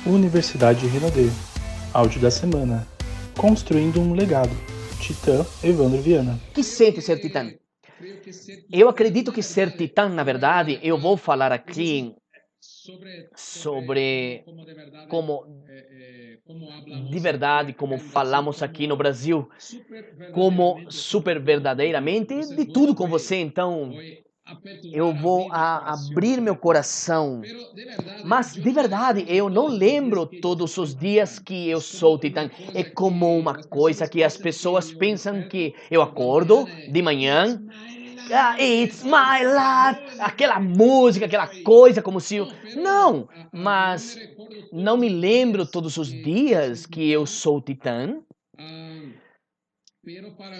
Universidade Rinodê. Áudio da semana. Construindo um legado. Titã Evandro Viana. Que sente ser titã? Eu acredito que ser titã, na verdade, eu vou falar aqui sobre como de verdade, como falamos aqui no Brasil, como super verdadeiramente de tudo com você. Então, eu vou abrir meu coração. Mas, de verdade, eu não lembro todos os dias que eu sou titã. É como uma coisa que as pessoas pensam que eu acordo de manhã, it's my life, aquela música, aquela coisa, como se eu... Não, mas não me lembro todos os dias que eu sou titã.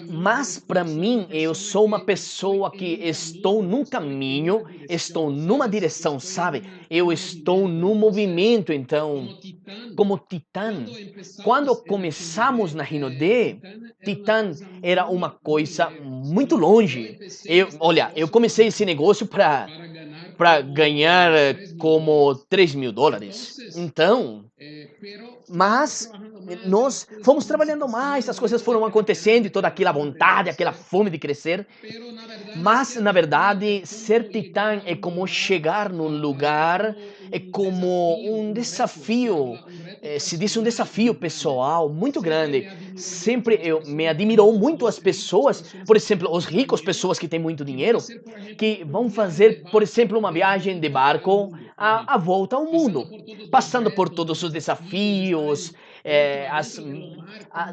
Mas para mim, eu sou uma pessoa que estou num caminho, estou numa direção, sabe? Eu estou num movimento, então, como titã. Quando começamos na Rinodê, titã era uma coisa muito longe. Olha, eu comecei esse negócio para ganhar como $3.000. Então, mas nós fomos trabalhando mais, as coisas foram acontecendo e toda aquela vontade, aquela fome de crescer. Mas, na verdade, ser titã é como chegar num lugar, é como um desafio, se diz um desafio pessoal muito grande. Sempre me admirou muito as pessoas, por exemplo, os ricos, pessoas que têm muito dinheiro, que vão fazer, por exemplo, uma viagem de barco à volta ao mundo, passando por todos os desafios,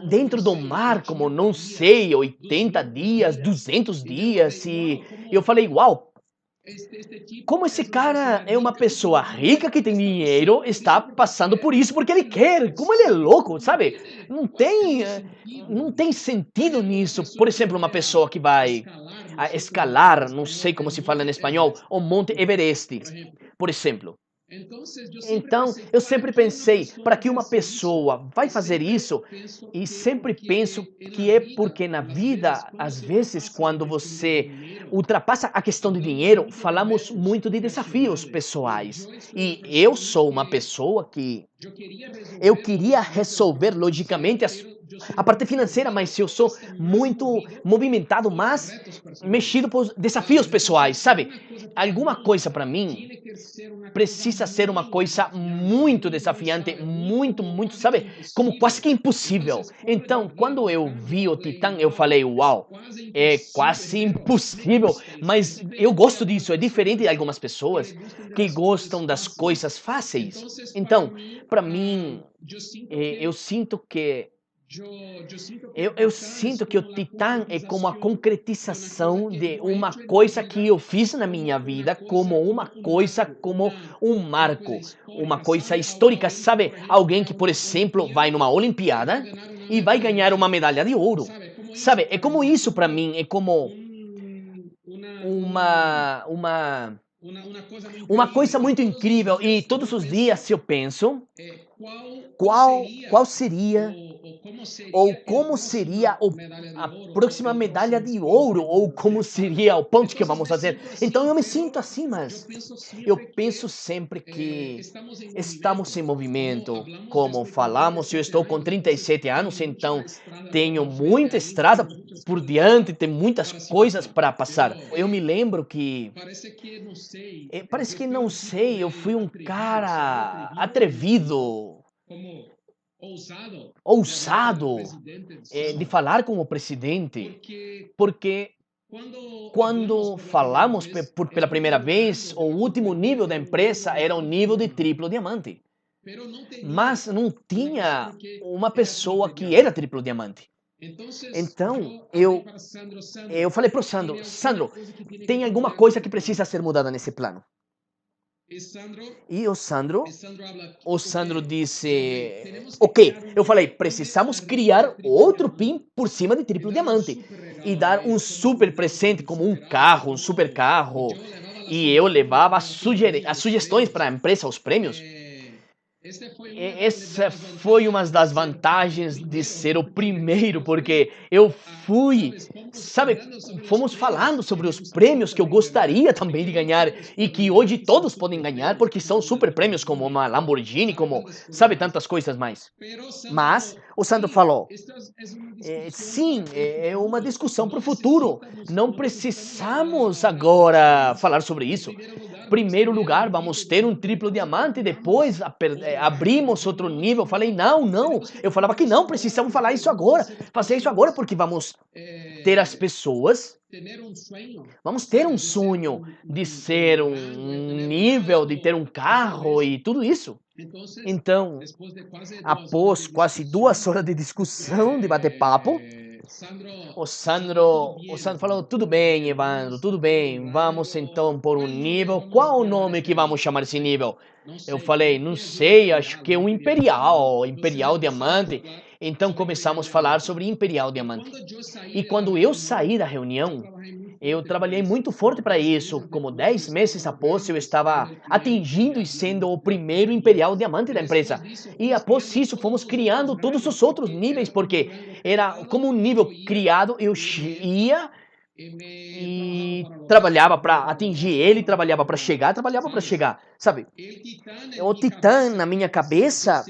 dentro do mar, como não sei, 80 dias, 200 dias, e eu falei, uau, como esse cara é uma pessoa rica que tem dinheiro, está passando por isso porque ele quer, como ele é louco, sabe? Não tem sentido nisso. Por exemplo, uma pessoa que vai escalar, não sei como se fala em espanhol, o Monte Everest, por exemplo. Então, eu sempre pensei, para que uma pessoa vai fazer isso, e sempre penso que é porque na vida, às vezes, quando você ultrapassa a questão de dinheiro, falamos muito de desafios pessoais. E eu sou uma pessoa que eu queria resolver logicamente a parte financeira, mas eu sou muito movimentado, mas mexido por desafios pessoais, sabe? Alguma coisa para mim precisa ser uma coisa muito desafiante, muito, sabe? Como quase que impossível. Então, quando eu vi o Titã, eu falei, uau, é quase impossível, mas eu gosto disso. É diferente de algumas pessoas que gostam das coisas fáceis. Então, para mim, eu sinto que eu sinto que o Titã é como a concretização de uma coisa que eu fiz na minha vida, como uma coisa, como um marco, uma coisa histórica, sabe? Alguém que, por exemplo, vai numa Olimpíada e vai ganhar uma medalha de ouro, sabe? É como isso para mim, é como uma coisa muito incrível. E todos os dias eu penso qual seria ou como seria a próxima medalha de ouro, ou como seria o ponto que vamos fazer. Então eu me sinto assim, mas eu penso sempre que estamos em movimento. Como falamos, eu estou com 37 anos, então tenho muita estrada por diante, tem muitas coisas para passar. Eu me lembro que, parece que não sei, eu fui um cara atrevido, ousado, de falar com o presidente, porque quando falamos pela primeira vez, o último nível da empresa era o nível de triplo diamante, mas não tinha uma pessoa que era triplo diamante. Então, eu falei para o Sandro, Sandro, tem alguma coisa que precisa ser mudada nesse plano. E o Sandro disse, ok. Eu falei, precisamos criar outro PIN por cima de triplo diamante e dar um super presente como um carro, um super carro. E eu levava as sugestões para a empresa, os prêmios. Essa foi uma das vantagens de ser o primeiro, porque eu fui, sabe, fomos falando sobre os prêmios que eu gostaria também de ganhar e que hoje todos podem ganhar porque são super prêmios como uma Lamborghini, como, sabe, tantas coisas mais. Mas o Sandro falou, sim, é uma discussão para o futuro. Não precisamos agora falar sobre isso. Primeiro lugar, vamos ter um triplo diamante, depois abrimos outro nível. Falei, não, não. Eu falava que não, precisamos falar isso agora. Fazer isso agora, porque vamos ter as pessoas, vamos ter um sonho de ser um nível, de ter um carro e tudo isso. Então, após quase 2 horas de discussão, de bater-papo, o Sandro falou, tudo bem, Evandro, tudo bem, vamos então por um nível. Qual o nome que vamos chamar esse nível? Eu falei, não sei, acho que é um Imperial Diamante. Então começamos a falar sobre Imperial Diamante. E quando eu saí da reunião, eu trabalhei muito forte para isso. Como 10 meses após, eu estava atingindo e sendo o primeiro Imperial Diamante da empresa. E após isso, fomos criando todos os outros níveis, porque era como um nível criado, eu ia e trabalhava para atingir ele, trabalhava para chegar, sabe? O Titã na minha cabeça,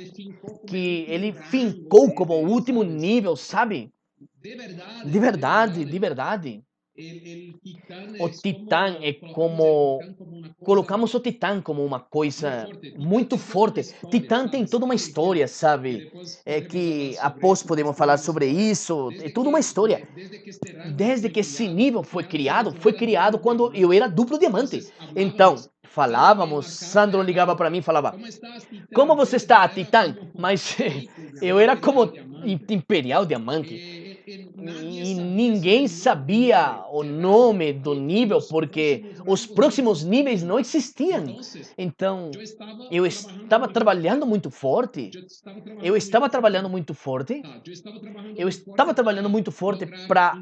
que ele fincou como o último nível, sabe? De verdade, de verdade. O Titã é como. Colocamos o Titã como uma coisa muito forte. Titã tem toda uma história, sabe? É que após podemos falar sobre isso. É toda uma história. Desde que esse nível foi criado quando eu era duplo diamante. Então, falávamos, Sandro ligava para mim e falava: como você está, Titã? Mas eu era como Imperial Diamante. E ninguém sabia o nome do nível porque os próximos níveis não existiam. Então, eu estava trabalhando muito forte. Eu estava trabalhando muito forte. Eu estava trabalhando muito forte para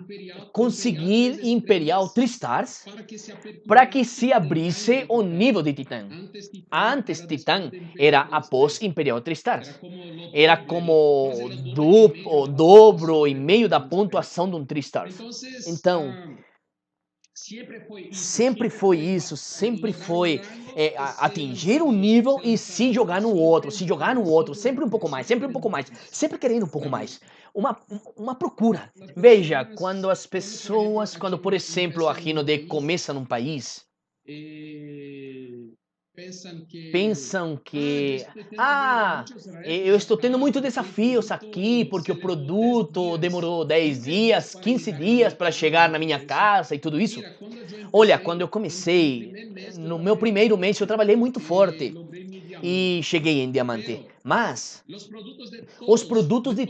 conseguir Imperial Tristars para que se abrisse o nível de Titã. Antes, Titã era após Imperial Tristars. Era como o dobro e meio da pontuação de um 3 Stars. Então, sempre foi atingir um nível e se jogar no outro, sempre um pouco mais, sempre querendo um pouco mais. Uma procura. Veja, quando as pessoas, quando por exemplo a Rinode começa num país, pensam que, eu estou tendo muitos desafios aqui porque o produto demorou 10 dias, 15 dias para chegar na minha casa e tudo isso. Olha, quando eu comecei, no meu primeiro mês eu trabalhei muito forte e cheguei em diamante. Mas os produtos de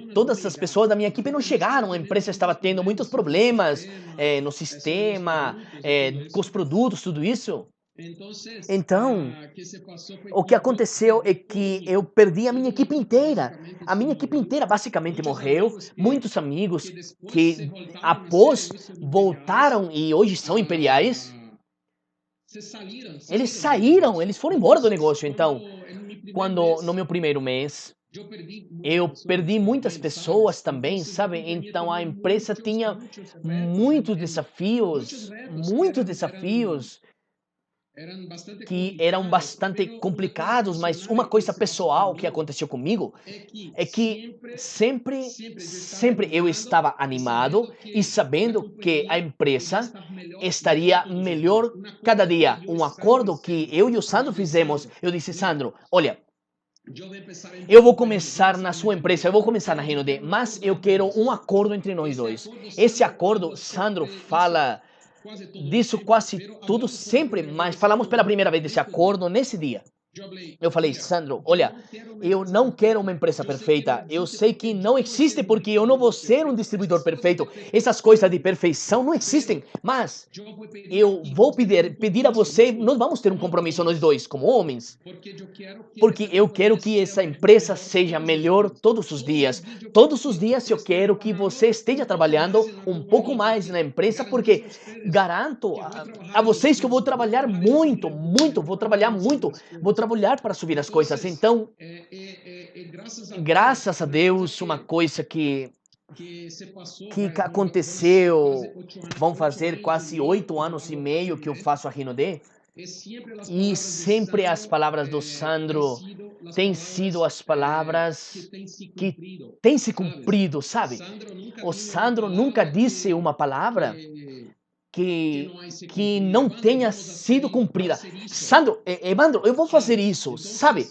todas as pessoas da minha equipe não chegaram. A empresa estava tendo muitos problemas no sistema, com os produtos, tudo isso. Então, o que aconteceu é que eu perdi a minha equipe inteira. A minha equipe inteira basicamente morreu. Muitos amigos que após voltaram e hoje são imperiais, eles saíram, eles foram embora do negócio. Então, quando no meu primeiro mês, eu perdi muitas pessoas também, sabe? Então a empresa tinha muitos desafios que eram bastante complicados, mas uma coisa pessoal que aconteceu comigo é que sempre eu estava animado e sabendo que a empresa estaria melhor cada dia. Um acordo que eu e o Sandro fizemos, eu disse, Sandro, olha, eu vou começar na sua empresa, eu vou começar na Renaudet, mas eu quero um acordo entre nós dois. Esse acordo, Sandro fala disso quase tudo sempre, mas falamos pela primeira vez desse acordo nesse dia. Eu falei, Sandro, olha, eu não quero uma empresa perfeita. Eu sei que não existe porque eu não vou ser um distribuidor perfeito. Essas coisas de perfeição não existem. Mas eu vou pedir a você, nós vamos ter um compromisso nós dois, como homens. Porque eu quero que essa empresa seja melhor todos os dias. Todos os dias eu quero que você esteja trabalhando um pouco mais na empresa, porque garanto a vocês que eu vou trabalhar muito, vou trabalhar trabalhar para subir as coisas. Então, graças a Deus, uma coisa que aconteceu, vão fazer quase 8 anos e meio que eu faço a Rinode, e sempre as palavras do Sandro têm sido as palavras que têm se cumprido, sabe? O Sandro nunca disse uma palavra que, que não tenha sido cumprida. Sandro, Evandro, eu vou fazer isso, sabe?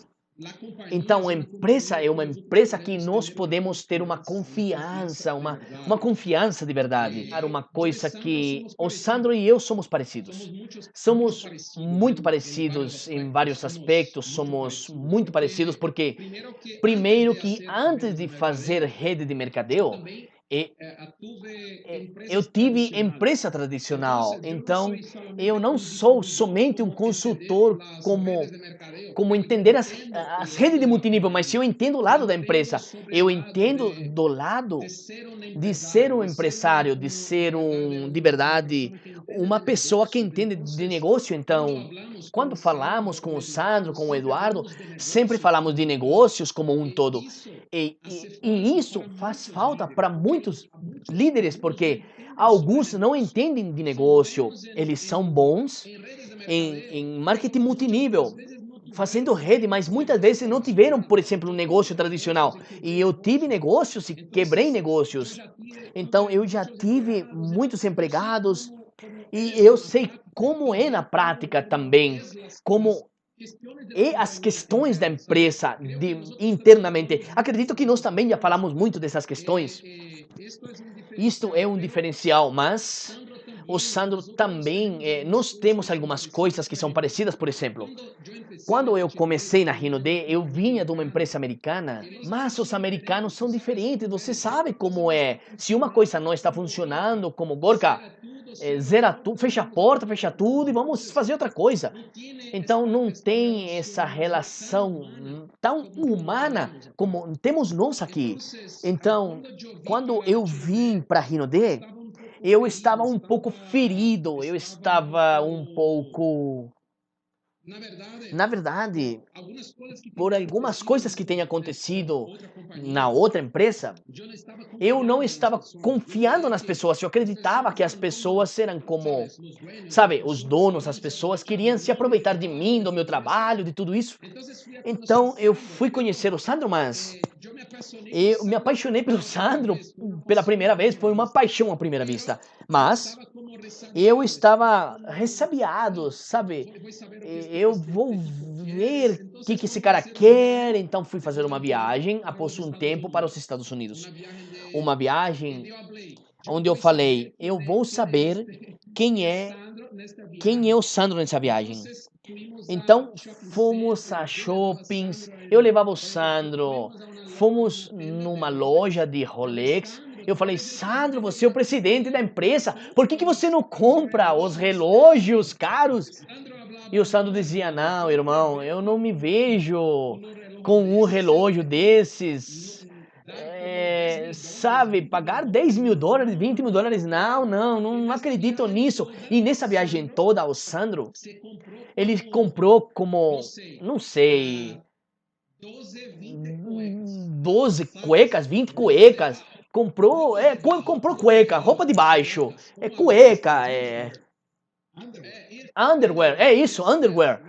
Então, a empresa é uma empresa que nós podemos ter uma confiança de verdade. Uma coisa que o Sandro e eu somos parecidos. Somos muito parecidos em vários aspectos, somos muito parecidos porque, primeiro que antes de fazer rede de mercadeo, e- eu tive empresa tradicional, então eu não sou somente um consultor como entender as redes de multinível, mas se eu entendo o lado da empresa, eu entendo do lado de ser um empresário, de ser de verdade, uma pessoa que entende de negócio. Então, quando falamos com o Sandro, com o Eduardo, sempre falamos de negócios como um todo. E isso faz falta para muitos líderes, porque alguns não entendem de negócio, eles são bons em marketing multinível, fazendo rede, mas muitas vezes não tiveram, por exemplo, um negócio tradicional. E eu tive negócios e quebrei negócios. Então eu já tive muitos empregados e eu sei como é na prática também, como e as questões da empresa internamente. Acredito que nós também já falamos muito dessas questões. Isto é um diferencial, mas o Sandro também, nós temos algumas coisas que são parecidas, por exemplo. Quando eu comecei na Rinode, eu vinha de uma empresa americana, mas os americanos são diferentes, você sabe como é. Se uma coisa não está funcionando, como Gorka, zera tudo, fecha a porta, fecha tudo e vamos fazer outra coisa. Então não tem essa relação tão humana como temos nós aqui. Então, quando eu vim para Rinode, eu estava um pouco ferido, eu estava um pouco, na verdade, por algumas coisas que têm acontecido na outra empresa, eu não estava confiando nas pessoas. Eu acreditava que as pessoas eram como, sabe, os donos, as pessoas queriam se aproveitar de mim, do meu trabalho, de tudo isso. Então eu fui conhecer o Sandro, mas eu me apaixonei pelo Sandro pela primeira vez. Foi uma paixão à primeira vista. Mas eu estava ressabiado, sabe? Eu vou ver o que esse cara quer. Então fui fazer uma viagem após um tempo para os Estados Unidos. Uma viagem onde eu falei, eu vou saber quem é o Sandro nessa viagem. Então fomos a shoppings, eu levava o Sandro, fomos numa loja de Rolex. Eu falei, Sandro, você é o presidente da empresa, por que você não compra os relógios caros? E o Sandro dizia, não, irmão, eu não me vejo com um relógio desses. Sabe, pagar $10.000, $20.000, não acredito nisso. E nessa viagem toda, o Sandro, ele comprou como, não sei, 12 cuecas, 20 cuecas. Comprou cueca, roupa de baixo, cueca, underwear, é isso, underwear.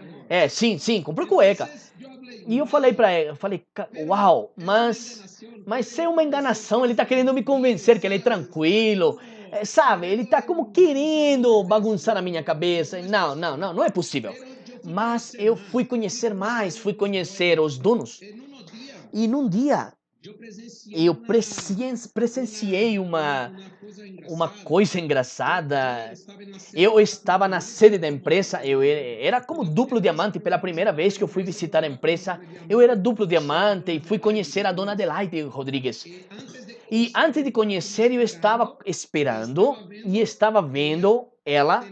Sim, comprou cueca. E eu falei pra ele, eu falei, uau, mas é uma enganação, ele tá querendo me convencer que ele é tranquilo, sabe? Ele tá como querendo bagunçar a minha cabeça. Não é possível. Mas eu fui conhecer mais, fui conhecer os donos. E num dia eu presenciei uma coisa engraçada. Eu estava na sede da empresa, eu era como duplo diamante pela primeira vez que eu fui visitar a empresa. Eu era duplo diamante e fui conhecer a dona Adelaide Rodrigues. E antes de conhecer, eu estava esperando e estava vendo ela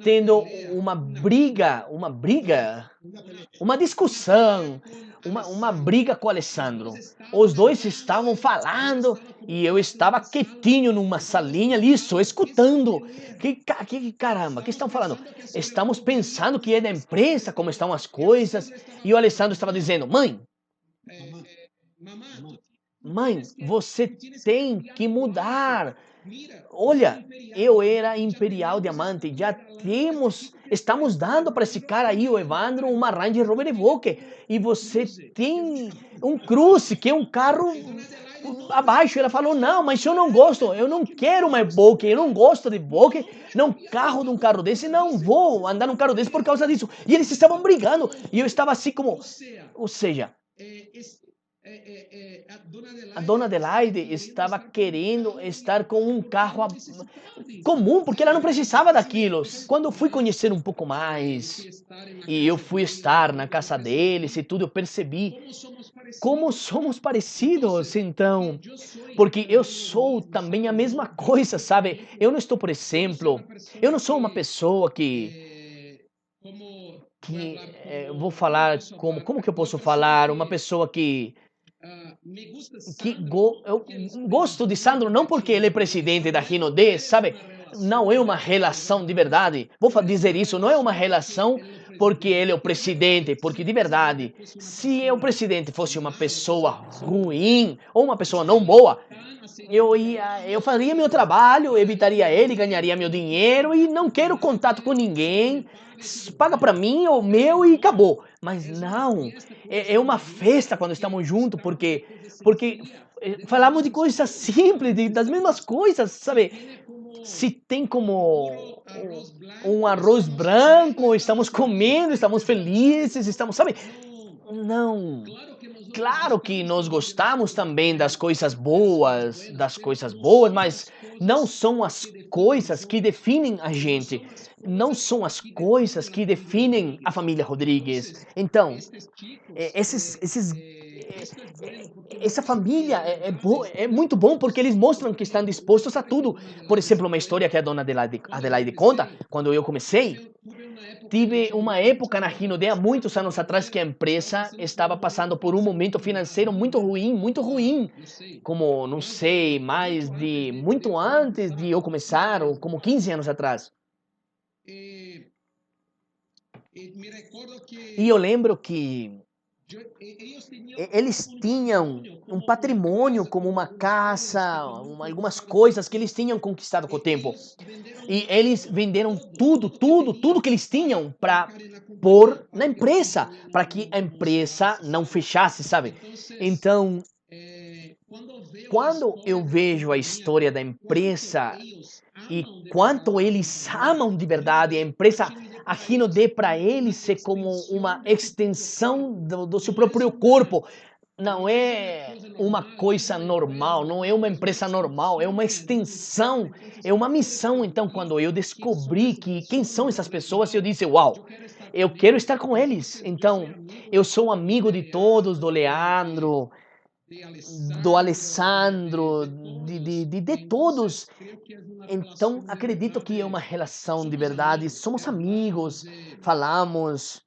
tendo uma briga, uma discussão, uma briga com o Alessandro. Os dois estavam falando e eu estava quietinho numa salinha ali, só escutando. Que caramba, o que estão falando? Estamos pensando que é da empresa, como estão as coisas. E o Alessandro estava dizendo, mãe, você tem que mudar. Olha, eu era Imperial Diamante, já estamos dando para esse cara aí, o Evandro, uma Range Rover Evoque, e você tem um Cruze, que é um carro abaixo. Ela falou, não, mas eu não gosto, eu não quero uma Evoque, eu não gosto de Evoque, não carro de um carro desse, não vou andar num carro desse por causa disso. E eles estavam brigando, e eu estava assim como, ou seja, a dona Adelaide estava querendo estar com um carro comum, porque ela não precisava daquilo. Quando eu fui conhecer um pouco mais, e eu fui estar na casa deles e tudo, eu percebi como somos parecidos, então, porque eu sou também a mesma coisa, sabe? Eu não estou, por exemplo, eu não sou uma pessoa vou falar como que eu posso falar, uma pessoa eu gosto de Sandro não porque ele é presidente da Rinode, sabe? Não é uma relação de verdade. Vou dizer isso, não é uma relação porque ele é o presidente, porque de verdade, se o presidente fosse uma pessoa ruim ou uma pessoa não boa, eu faria meu trabalho, evitaria ele, ganharia meu dinheiro e não quero contato com ninguém. Paga para mim o meu e acabou. Mas não, é uma festa quando estamos juntos, porque falamos de coisas simples, das mesmas coisas, sabe? Se tem como um arroz branco, estamos comendo, estamos felizes, sabe? Não. Claro que nós gostamos também das coisas boas, mas não são as coisas que definem a gente. Não são as coisas que definem a família Rodrigues. Então, essa família é muito bom porque eles mostram que estão dispostos a tudo. Por exemplo, uma história que a dona Adelaide conta, quando eu comecei, tive uma época na Rinode há muitos anos atrás que a empresa estava passando por um momento financeiro muito ruim, como, não sei, muito antes de eu começar, ou como 15 anos atrás. E eu lembro que eles tinham um patrimônio como uma casa, algumas coisas que eles tinham conquistado com o tempo. E eles venderam tudo que eles tinham para pôr na empresa, para que a empresa não fechasse, sabe? Então, quando eu vejo a história da empresa e quanto eles amam de verdade a empresa, a Rinode para eles é como uma extensão do seu próprio corpo. Não é uma coisa normal, não é uma empresa normal, é uma extensão, é uma missão. Então, quando eu descobri quem são essas pessoas, eu disse, uau, eu quero estar com eles. Então, eu sou amigo de todos, do Leandro, do Alessandro, de todos. Então, acredito que é uma relação de verdade. Somos amigos, falamos,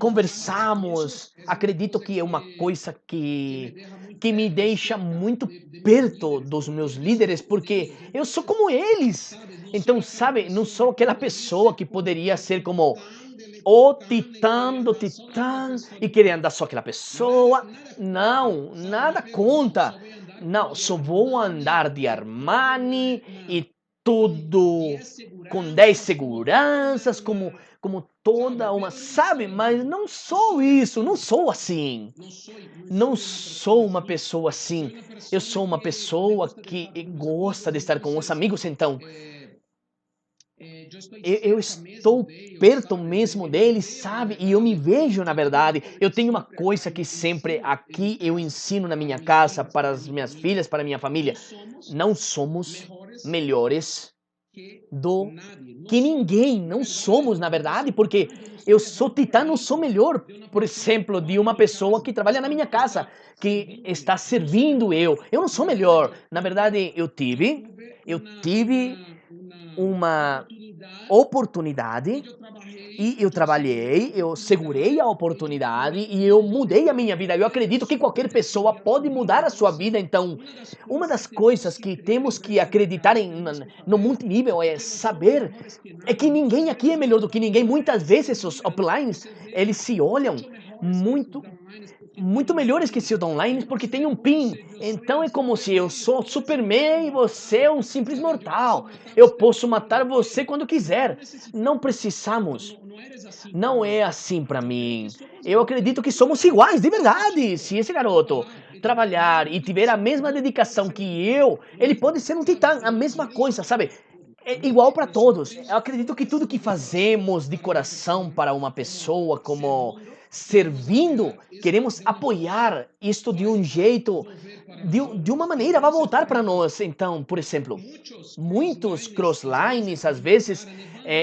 conversamos. Acredito que é uma coisa que me deixa muito perto dos meus líderes, porque eu sou como eles. Então, sabe, não sou aquela pessoa que poderia ser como o titã do titã e querer andar só aquela pessoa. Não, nada conta. Não, só vou andar de Armani e tudo com 10 seguranças, como toda uma, sabe? Mas não sou isso, não sou assim. Não sou uma pessoa assim. Eu sou uma pessoa que gosta de estar com os amigos, então eu estou perto mesmo deles, sabe? E eu me vejo, na verdade. Eu tenho uma coisa que sempre aqui eu ensino na minha casa, para as minhas filhas, para a minha família. Não somos melhores do que ninguém. Não somos, na verdade, porque eu sou titã, não sou melhor, por exemplo, de uma pessoa que trabalha na minha casa, que está servindo eu. Eu não sou melhor. Na verdade, eu tive uma oportunidade e eu trabalhei, eu segurei a oportunidade e eu mudei a minha vida. Eu acredito que qualquer pessoa pode mudar a sua vida. Então, uma das coisas que temos que acreditar no multinível é saber é que ninguém aqui é melhor do que ninguém. Muitas vezes os uplines, eles se olham muito muito melhores que seus online porque tem um PIN. Então é como se eu sou Superman e você é um simples mortal. Eu posso matar você quando quiser. Não precisamos. Não é assim para mim. Eu acredito que somos iguais, de verdade. Se esse garoto trabalhar e tiver a mesma dedicação que eu, ele pode ser um titã, a mesma coisa, sabe? É igual para todos. Eu acredito que tudo que fazemos de coração para uma pessoa, como servindo, queremos apoiar isto de um jeito, de uma maneira, vai voltar para nós. Então, por exemplo, muitos crosslines, às vezes,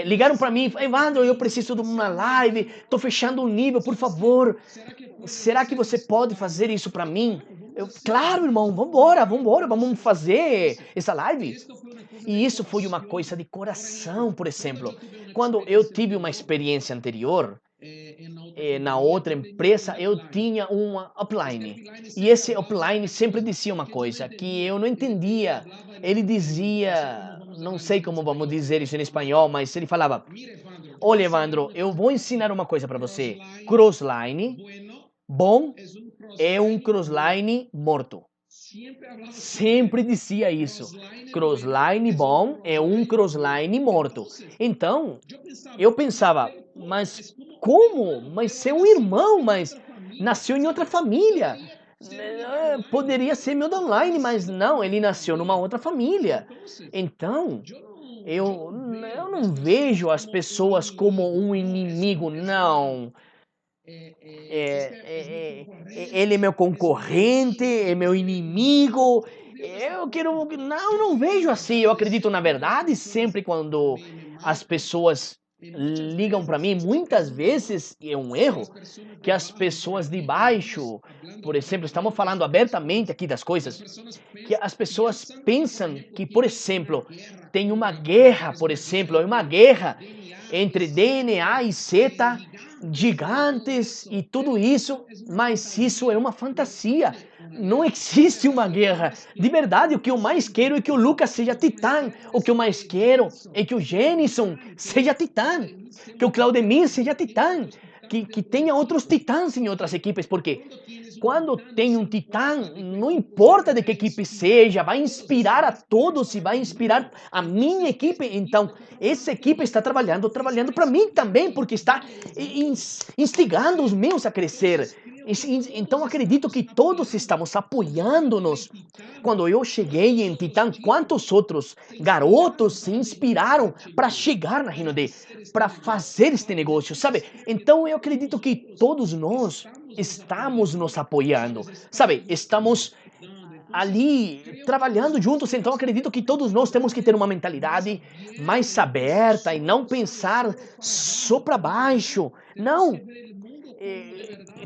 ligaram para mim, Evandro, eu preciso de uma live, estou fechando um nível, por favor, será que você pode fazer isso para mim? Claro, irmão, vambora, vamos fazer essa live. E isso foi uma coisa de coração, por exemplo. Quando eu tive uma experiência anterior, na outra empresa, eu tinha uma upline. E esse upline sempre dizia uma coisa que eu não entendia. Ele dizia, não sei como vamos dizer isso em espanhol, mas ele falava: olha, Evandro, eu vou ensinar uma coisa para você. Crossline bom é um crossline morto. Sempre dizia isso. Crossline bom é um crossline morto. Então, eu pensava, mas como? Mas é um irmão, mas nasceu em outra família. Poderia ser meu online, mas não, ele nasceu numa outra família. Então, eu não vejo as pessoas como um inimigo, não. Ele é meu concorrente, é meu inimigo. Eu quero. Não vejo assim. Eu acredito na verdade sempre quando as pessoas ligam para mim, muitas vezes é um erro que as pessoas de baixo, por exemplo, estamos falando abertamente aqui das coisas, que as pessoas pensam que, por exemplo, tem uma guerra, por exemplo, é uma guerra entre DNA e Z, gigantes e tudo isso, mas isso é uma fantasia. Não existe uma guerra. De verdade, o que eu mais quero é que o Lucas seja titã. O que eu mais quero é que o Jenison seja titã. Que o Claudemir seja titã. Que tenha outros titãs em outras equipes, porque quando tem um titã, não importa de que equipe seja, vai inspirar a todos e vai inspirar a minha equipe. Então, essa equipe está trabalhando para mim também, porque está instigando os meus a crescer. Então, acredito que todos estamos apoiando-nos. Quando eu cheguei em Titã, quantos outros garotos se inspiraram para chegar na Rinode, para fazer este negócio, sabe? Então, eu acredito que todos nós estamos nos apoiando, sabe? Estamos ali trabalhando juntos, então acredito que todos nós temos que ter uma mentalidade mais aberta e não pensar só para baixo. Não,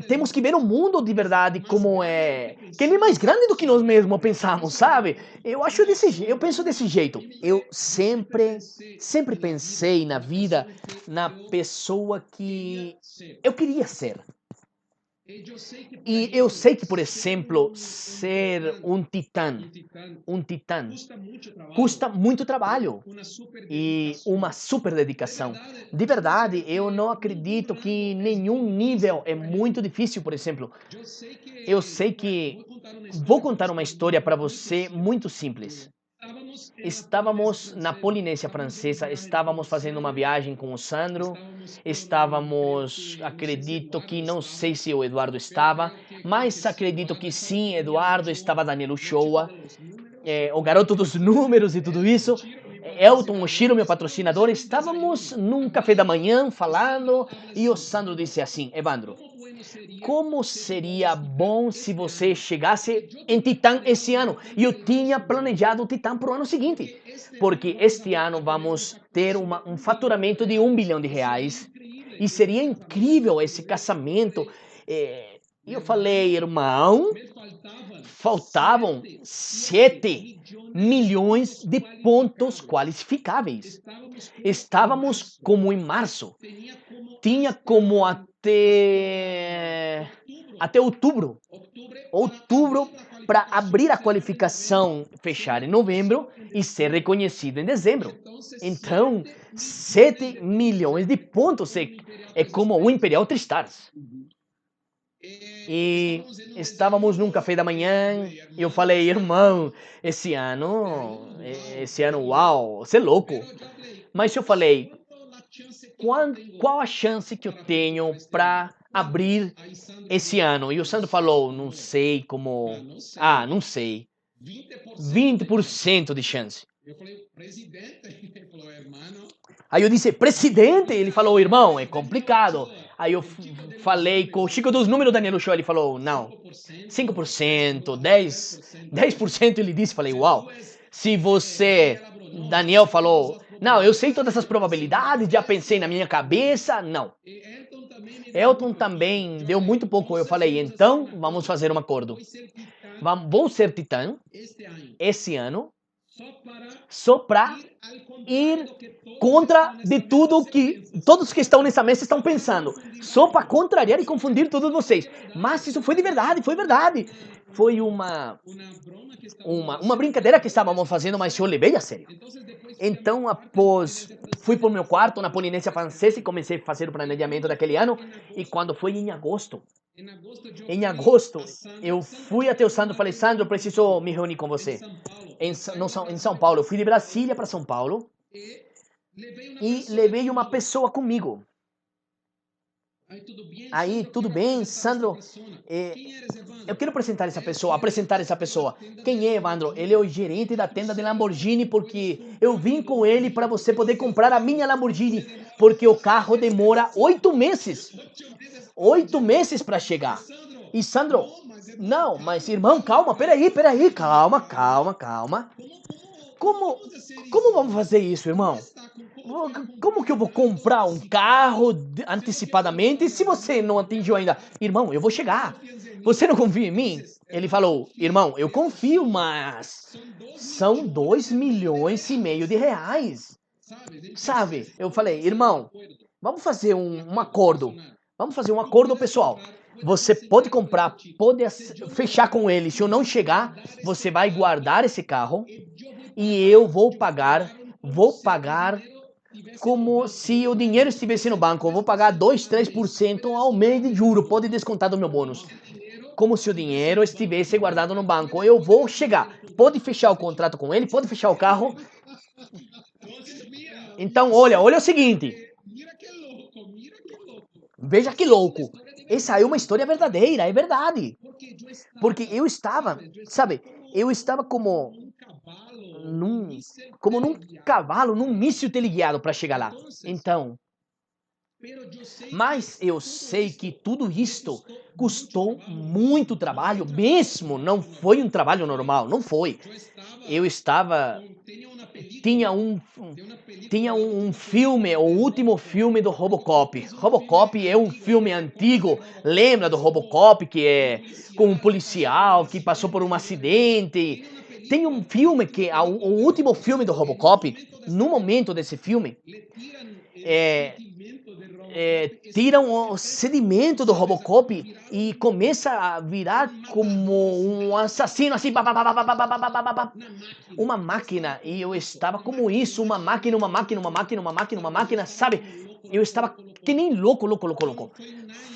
temos que ver o mundo de verdade como é, que ele é mais grande do que nós mesmos pensamos, sabe? Eu penso desse jeito. Eu sempre pensei na vida na pessoa que eu queria ser. E eu sei que, por exemplo, ser um titã, custa muito trabalho e uma super dedicação. De verdade, eu não acredito que nenhum nível é muito difícil, por exemplo. Eu sei que vou contar uma história para você muito simples. Estávamos na Polinésia Francesa, estávamos fazendo uma viagem com o Sandro, acredito que não sei se o Eduardo estava, mas acredito que sim, Eduardo estava, Daniel Uchoa, o garoto dos números e tudo isso, Elton Oshiro, meu patrocinador, estávamos num café da manhã falando e o Sandro disse assim, Evandro, como seria bom se você chegasse em Titã esse ano? E eu tinha planejado o Titã para o ano seguinte, porque este ano vamos ter um faturamento de R$ 1 bilhão e seria incrível esse casamento. E eu falei, irmão, faltavam 7 milhões de pontos qualificáveis. Estávamos como em março. Tinha como até outubro para abrir a qualificação, fechar em novembro e ser reconhecido em dezembro. Então, 7 milhões de pontos é como o Imperial Tristars. E estávamos num café da manhã e eu falei, irmão, esse ano, uau, você é louco. Mas eu falei, qual a chance que eu tenho para abrir esse ano? E o Sandro falou, não sei como... não sei. 20% de chance. Aí eu disse, presidente? Ele falou, irmão, é complicado. Aí eu falei com o Chico dos Números, Daniel Show, ele falou, não, 5%, 10% ele disse, falei, uau. Se você, Daniel falou, não, eu sei todas essas probabilidades, já pensei na minha cabeça, não. Elton também deu muito pouco, eu falei, então vamos fazer um acordo. Vou ser Titã esse ano, só para ir contra de tudo que todos que estão nessa mesa estão pensando. Só para contrariar e confundir todos vocês. Mas isso foi de verdade, foi verdade. Foi uma brincadeira que estávamos fazendo, mas eu levei a sério. Então, após, fui para o meu quarto na Polinésia Francesa e comecei a fazer o planejamento daquele ano. E quando foi em agosto, eu fui até o Sandro e falei, Sandro, eu preciso me reunir com você. Em São Paulo. Eu fui de Brasília para São Paulo e levei uma pessoa comigo. Aí, tudo bem, Sandro? Eu quero apresentar essa pessoa. Quem é, Evandro? Ele é o gerente da tenda de Lamborghini, porque eu vim com ele para você poder comprar a minha Lamborghini, porque o carro demora 8 meses. 8 meses para chegar. E Sandro, não, mas irmão, calma, peraí, calma. Como vamos fazer isso, irmão? Como que eu vou comprar um carro antecipadamente se você não atingiu ainda? Irmão, eu vou chegar. Você não confia em mim? Ele falou, irmão, eu confio, mas são 2,5 milhões de reais. Sabe? Eu falei, irmão, vamos fazer um acordo. Vamos fazer um acordo, pessoal. Você pode comprar, pode fechar com ele. Se eu não chegar, você vai guardar esse carro e eu vou pagar como se o dinheiro estivesse no banco. Eu vou pagar 2, 3% ao mês de juro. Pode descontar do meu bônus. Como se o dinheiro estivesse guardado no banco. Eu vou chegar. Pode fechar o contrato com ele, pode fechar o carro. Então, olha o seguinte. Veja que louco. Essa é uma história verdadeira, é verdade. Porque eu estava, sabe, como num cavalo, num míssil teleguiado para chegar lá. Então, mas eu sei que tudo isto custou muito trabalho, mesmo não foi um trabalho normal, não foi. Eu estava tinha um filme, o último filme do Robocop. Robocop é um filme antigo, lembra do Robocop, que é com um policial que passou por um acidente. Tem um filme que, o último filme do Robocop, no momento desse filme, tiram o sedimento do Robocop e começa a virar como um assassino, assim, uma máquina. E eu estava como isso, uma máquina, sabe? Eu estava que nem louco.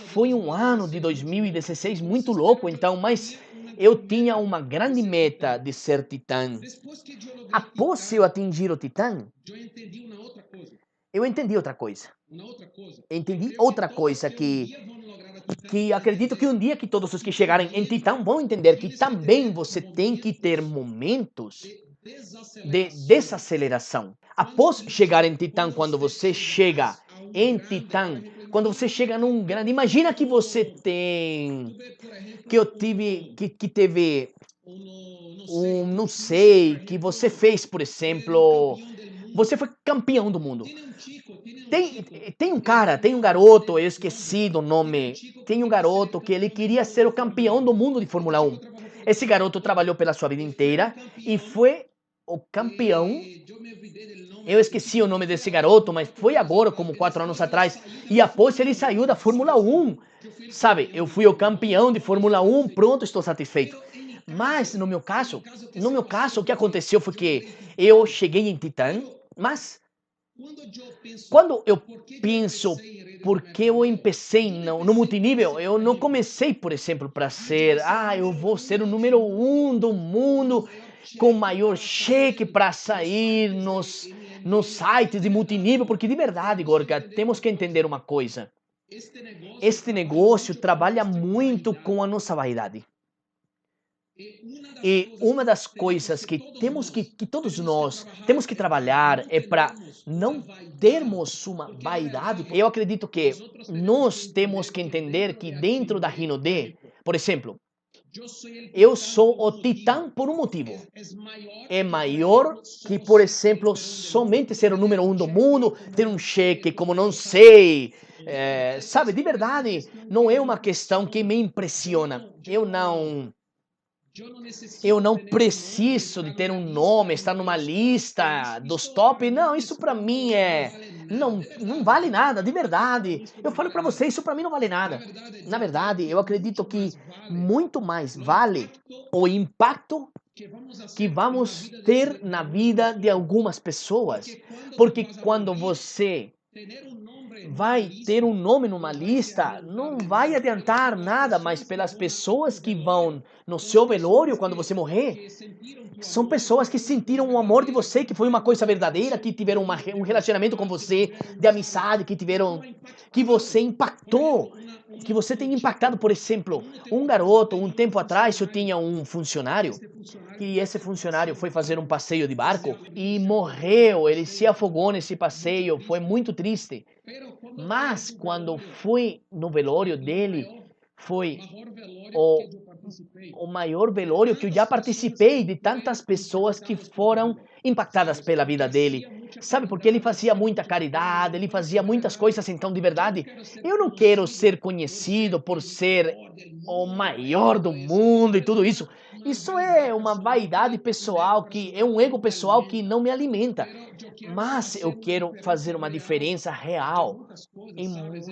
Foi um ano de 2016 muito louco, então, mas eu tinha uma grande meta de ser titã. Após eu atingir o titã, eu entendi outra coisa. Que acredito que um dia que todos os que chegarem em Titã vão entender que também você tem que ter momentos de desaceleração. Após chegar em Titã, quando você chega em Titã, quando você chega num grande... Imagina que você tem... Que teve... não sei, que você fez, por exemplo... Você foi campeão do mundo. Tem, tem um cara, tem um garoto, eu esqueci do nome. Tem um garoto que ele queria ser o campeão do mundo de Fórmula 1. Esse garoto trabalhou pela sua vida inteira e foi o campeão. Eu esqueci o nome desse garoto, mas foi agora, como 4 anos atrás. E após ele saiu da Fórmula 1. Sabe, eu fui o campeão de Fórmula 1, pronto, estou satisfeito. Mas no meu caso, o que aconteceu foi que eu cheguei em Titã, mas quando eu penso por que eu empecei no multinível, eu não comecei, por exemplo, para ser, eu vou ser o número 1 do mundo com maior cheque para sair nos sites de multinível, porque de verdade, Gorka, temos que entender uma coisa. Este negócio trabalha muito com a nossa vaidade. E uma das coisas que todos nós temos que trabalhar é para não termos uma vaidade. Eu acredito que nós temos que entender que dentro da Rinode, por exemplo, eu sou o titã por um motivo. É maior que, por exemplo, somente ser o número 1 do mundo, ter um cheque como não sei. Sabe, de verdade, não é uma questão que me impressiona. Eu não preciso de ter um nome, estar numa lista dos top. Não, isso para mim não vale nada, de verdade. Eu falo para você, isso para mim não vale nada. Na verdade, eu acredito que muito mais vale o impacto que vamos ter na vida de algumas pessoas. Porque quando você vai ter um nome numa lista, não vai adiantar nada, mas pelas pessoas que vão no seu velório quando você morrer, são pessoas que sentiram o amor de você, que foi uma coisa verdadeira, que tiveram um relacionamento com você, de amizade, que você impactou, que você tem impactado. Por exemplo, um garoto, um tempo atrás, eu tinha um funcionário, que esse funcionário foi fazer um passeio de barco e morreu, ele se afogou nesse passeio, foi muito triste. Mas quando fui no velório dele, foi o, o maior velório que eu já participei, de tantas pessoas que foram impactadas pela vida dele. Sabe, porque ele fazia muita caridade, ele fazia muitas coisas, então, de verdade, eu não quero ser conhecido por ser o maior do mundo e tudo isso. Isso é uma vaidade pessoal, que é um ego pessoal que não me alimenta. Mas eu quero fazer uma diferença real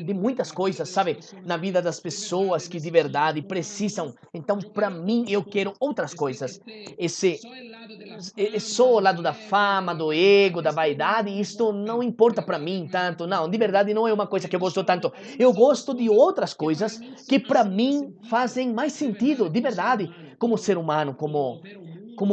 de muitas coisas, sabe? Na vida das pessoas que de verdade precisam. Então, para mim, eu quero outras coisas. É só o lado da fama, do ego, da vaidade, isto não importa para mim tanto. Não, de verdade não é uma coisa que eu gosto tanto. Eu gosto de outras coisas que para mim fazem mais sentido, de verdade, como ser humano, como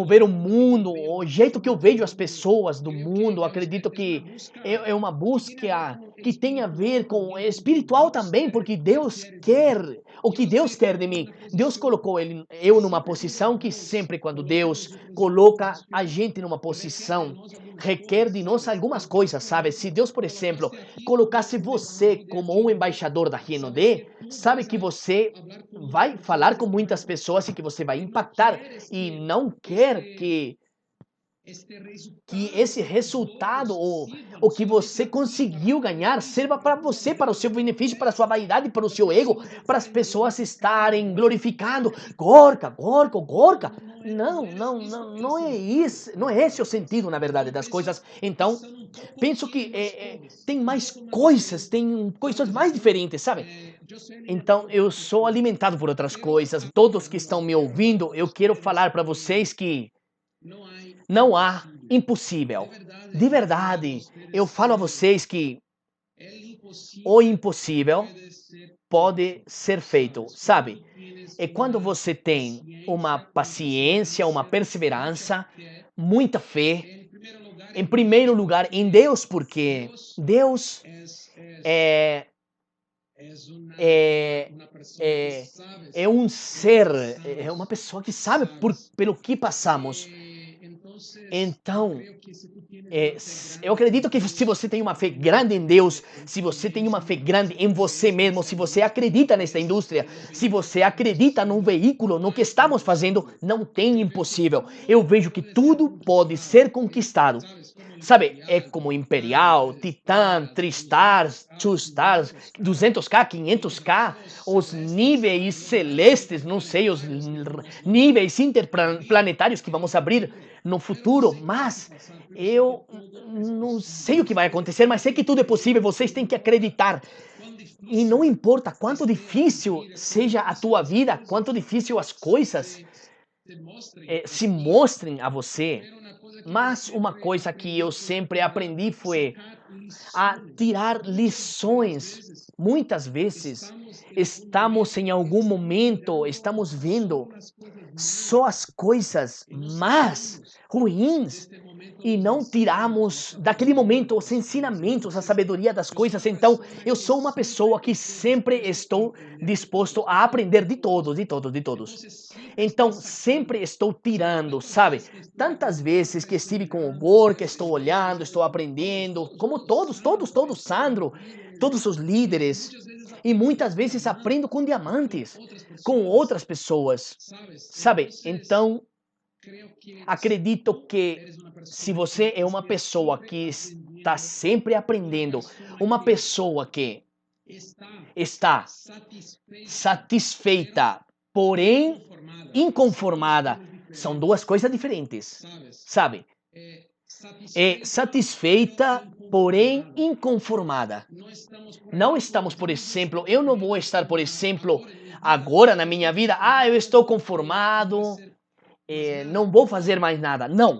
ver o mundo, o jeito que eu vejo as pessoas do mundo. Acredito que é uma busca que tem a ver com espiritual também, porque Deus quer o que Deus quer de mim. Deus colocou eu numa posição que sempre quando Deus coloca a gente numa posição, requer de nós algumas coisas, sabe? Se Deus, por exemplo, colocasse você como um embaixador da RND, sabe que você vai falar com muitas pessoas e que você vai impactar e não quer que esse resultado ou o que você conseguiu ganhar sirva para você, para o seu benefício, para a sua vaidade, para o seu ego, para as pessoas estarem glorificando. Gorka, Gorka, Gorka. Não, não, não, não é isso, não é esse o sentido, na verdade, das coisas. Então, penso que tem mais coisas, tem coisas mais diferentes, sabe? Então, eu sou alimentado por outras coisas. Todos que estão me ouvindo, eu quero falar para vocês que não há impossível. De verdade, eu falo a vocês que o impossível pode ser feito, sabe? É quando você tem uma paciência, uma perseverança, muita fé, em primeiro lugar em Deus, porque Deus é, é, é um ser, é uma pessoa que sabe pelo que passamos. Então, eu acredito que se você tem uma fé grande em Deus, se você tem uma fé grande em você mesmo, se você acredita nessa indústria, se você acredita num veículo, no que estamos fazendo, não tem impossível. Eu vejo que tudo pode ser conquistado. Sabe, é como Imperial, Titan, Tristars, Two Stars, 200K, 500K, os níveis celestes, não sei, os níveis interplanetários que vamos abrir no futuro, mas eu não sei o que vai acontecer, mas sei que tudo é possível, vocês têm que acreditar. E não importa quanto difícil seja a tua vida, quanto difícil as coisas se mostrem a você, mas uma coisa que eu sempre aprendi foi a tirar lições. Muitas vezes estamos em algum momento, estamos vendo só as coisas más, ruins, e não tiramos daquele momento os ensinamentos, a sabedoria das coisas. Então, eu sou uma pessoa que sempre estou disposto a aprender de todos, de todos, de todos. Então, sempre estou tirando, sabe? Tantas vezes que estive com o Gorka, estou olhando, estou aprendendo, como todos, Sandro, todos os líderes. E muitas vezes aprendo com diamantes, com outras pessoas, sabe? Então, acredito que se você é uma pessoa que está sempre aprendendo, uma pessoa que está satisfeita, porém inconformada, são duas coisas diferentes, sabe? É satisfeita, porém inconformada. Não estamos, por exemplo, eu não vou estar, por exemplo, agora na minha vida, eu estou conformado, não vou fazer mais nada. Não,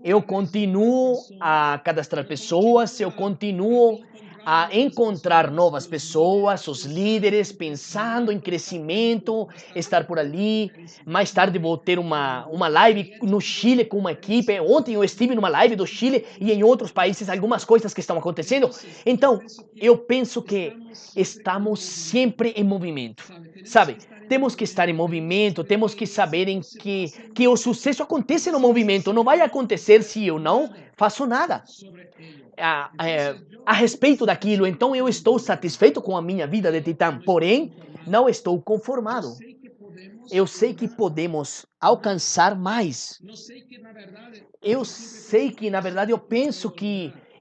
eu continuo a cadastrar pessoas, eu continuo a encontrar novas pessoas, os líderes, pensando em crescimento, estar por ali. Mais tarde vou ter uma live no Chile com uma equipe. Ontem eu estive numa live do Chile e em outros países algumas coisas que estão acontecendo. Então, eu penso que estamos sempre em movimento, sabe? Temos que estar em movimento, temos que saber que o sucesso acontece no movimento, não vai acontecer se eu não faço nada a respeito daquilo. Então eu estou satisfeito com a minha vida de titã, porém não estou conformado. Eu sei que podemos alcançar mais. Eu sei que, na verdade,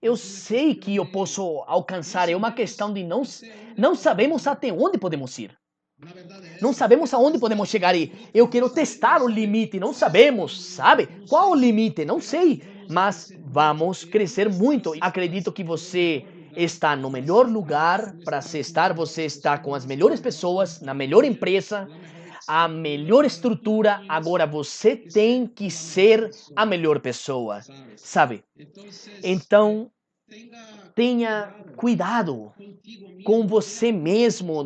eu sei que eu posso alcançar. É uma questão de não sabemos até onde podemos ir. Não sabemos aonde podemos chegar e eu quero testar o limite, não sabemos, sabe? Qual o limite? Não sei, mas vamos crescer muito. Acredito que você está no melhor lugar para se estar, você está com as melhores pessoas, na melhor empresa, a melhor estrutura. Agora você tem que ser a melhor pessoa, sabe? Então, tenha cuidado com você mesmo.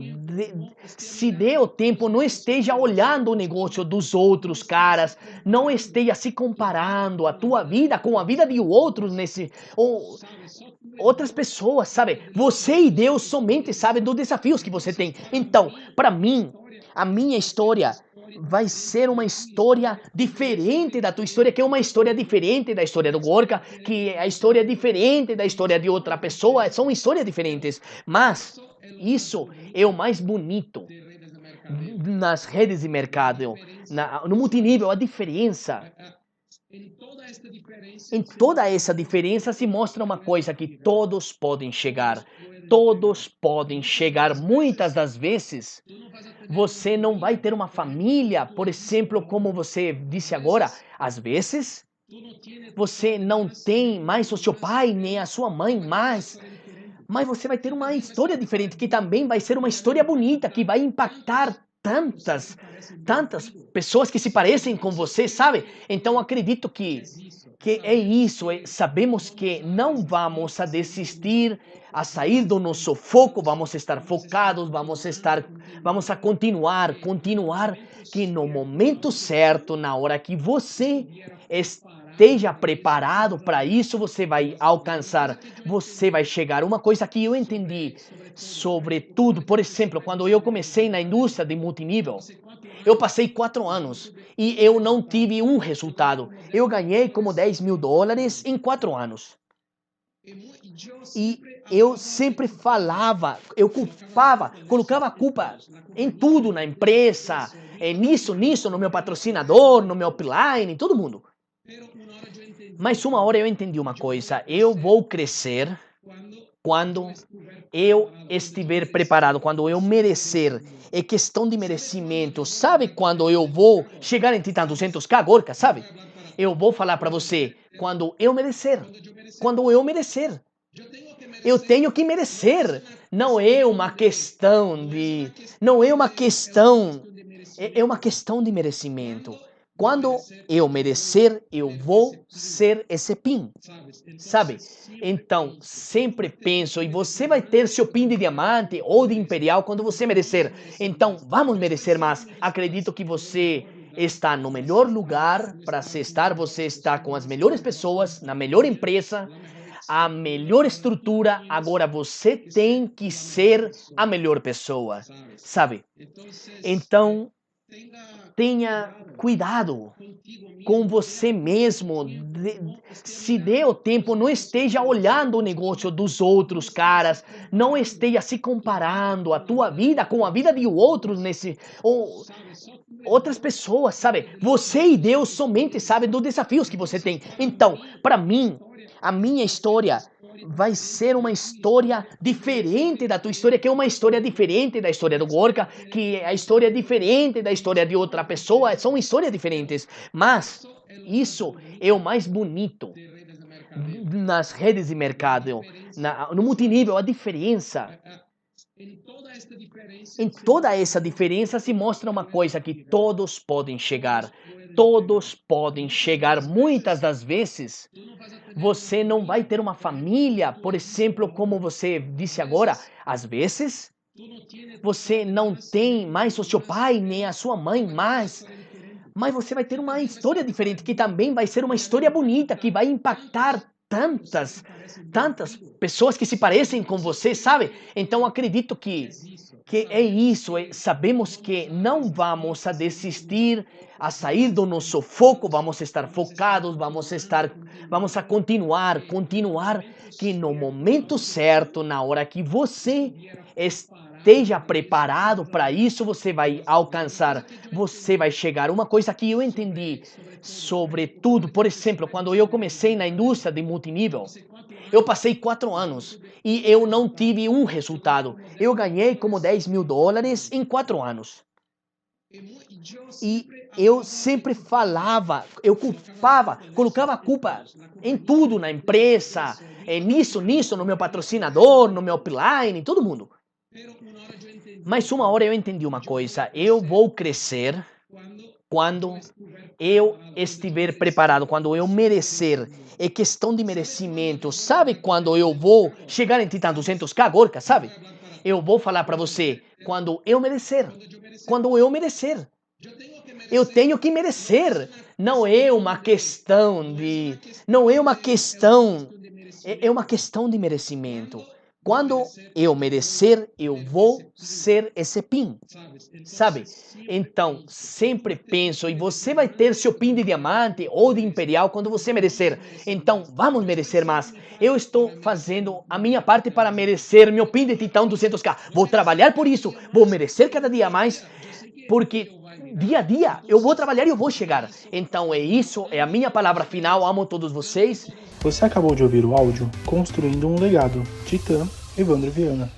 Se dê o tempo, não esteja olhando o negócio dos outros caras, não esteja se comparando a tua vida com a vida de outros ou outras pessoas, sabe? Você e Deus somente sabem dos desafios que você tem. Então, para mim, a minha história vai ser uma história diferente da tua história, que é uma história diferente da história do Gorka, que é a história diferente da história de outra pessoa, são histórias diferentes, mas isso é o mais bonito nas redes de mercado, no multinível, a diferença. Em toda essa diferença se mostra uma coisa, que todos podem chegar. Todos podem chegar. Muitas das vezes, você não vai ter uma família, por exemplo, como você disse agora. Às vezes, você não tem mais o seu pai, nem a sua mãe, mas você vai ter uma história diferente, que também vai ser uma história bonita, que vai impactar tantas pessoas que se parecem com você, sabe? Então acredito que é isso. Sabemos que não vamos a desistir, a sair do nosso foco, vamos estar focados, vamos a continuar, que no momento certo, na hora que você esteja preparado para isso, você vai alcançar, você vai chegar. Uma coisa que eu entendi sobre tudo, por exemplo, quando eu comecei na indústria de multinível, eu passei 4 anos e eu não tive um resultado. Eu ganhei como $10.000 em 4 anos. E eu sempre falava, eu colocava a culpa em tudo, na empresa, nisso, no meu patrocinador, no meu upline, em todo mundo. Mas uma hora eu entendi uma coisa: eu vou crescer quando eu estiver preparado, quando eu merecer. É questão de merecimento. Sabe quando eu vou chegar em Titã 200K, Gorka, sabe? Eu vou falar para você, quando eu merecer. Quando eu merecer. Eu tenho que merecer. Não é uma questão de. Não é uma questão. É uma questão de merecimento. Quando eu merecer, eu vou ser esse PIN, sabe? Então, sempre penso, e você vai ter seu PIN de diamante ou de imperial quando você merecer. Então, vamos merecer mais. Acredito que você está no melhor lugar para se estar, você está com as melhores pessoas, na melhor empresa, a melhor estrutura. Agora você tem que ser a melhor pessoa, sabe? Então, tenha cuidado com você mesmo. Se dê o tempo, não esteja olhando o negócio dos outros caras, não esteja se comparando a tua vida com a vida de outros ou outras pessoas, sabe? Você e Deus somente sabem dos desafios que você tem. Então, para mim, a minha história vai ser uma história diferente da tua história, que é uma história diferente da história do Gorka, que é a história diferente da história de outra pessoa, são histórias diferentes, mas isso é o mais bonito nas redes de mercado, no multinível, a diferença. Em toda essa diferença se mostra uma coisa, que todos podem chegar. Todos podem chegar. Muitas das vezes, você não vai ter uma família, por exemplo, como você disse agora. Às vezes, você não tem mais o seu pai, nem a sua mãe mais. Mas você vai ter uma história diferente, que também vai ser uma história bonita, que vai impactar tantas pessoas que se parecem com você, sabe? Então acredito que é isso. Sabemos que não vamos a desistir, a sair do nosso foco, vamos estar focados, vamos a continuar, que no momento certo, na hora que você esteja preparado para isso, você vai alcançar, você vai chegar. Uma coisa que eu entendi sobre tudo, por exemplo, quando eu comecei na indústria de multinível, eu passei 4 anos e eu não tive um resultado. Eu ganhei como $10.000 em 4 anos. E eu sempre falava, eu colocava a culpa em tudo, na empresa, nisso, no meu patrocinador, no meu upline, todo mundo. Mas uma hora eu entendi uma coisa: eu vou crescer quando eu estiver preparado, quando eu merecer. É questão de merecimento. Sabe quando eu vou chegar em Titã 200K, Gorka, sabe? Eu vou falar para você, quando eu merecer. Quando eu merecer. Eu tenho que merecer. Não é uma questão de. Não é uma questão. É uma questão de merecimento. Quando eu merecer, eu vou ser esse PIN, sabe? Então, sempre penso, e você vai ter seu PIN de diamante ou de imperial quando você merecer. Então, vamos merecer mais. Eu estou fazendo a minha parte para merecer meu PIN de Titã 200K. Vou trabalhar por isso, vou merecer cada dia mais, porque dia a dia eu vou trabalhar e eu vou chegar. Então é isso, é a minha palavra final. Amo todos vocês. Você acabou de ouvir o áudio Construindo um Legado, Titã Evandro Viana.